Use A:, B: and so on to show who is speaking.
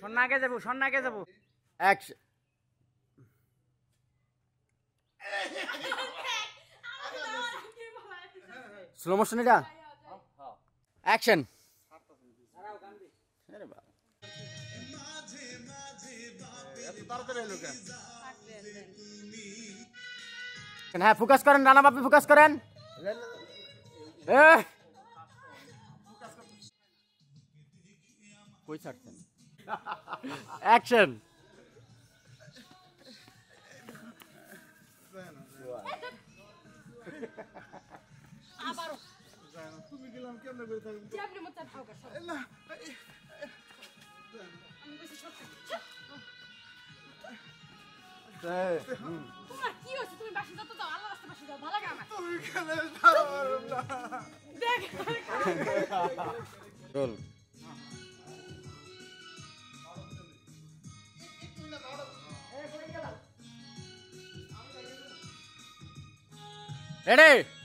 A: সন্নাকে যাবো
B: action slow motion এটা action আরে বাবা হ্যাঁ ফোকাস করেন রানা বাপি ফোকাস করেন কই ছাড়ছেন অ্যাকশন
C: আবারও
D: তুমি গেলাম কেমনে করে থাকবো
C: যেমনি মত ভাও কাছ
D: না
C: আমি কইছি সত্যি তোমার কি হইছে তুমি বাসি যত দাও আল্লাহ রাস্তা বাসি দাও ভালো লাগে আমার
D: তুমি কেন যাও না
C: দেখ
B: রোল রেডি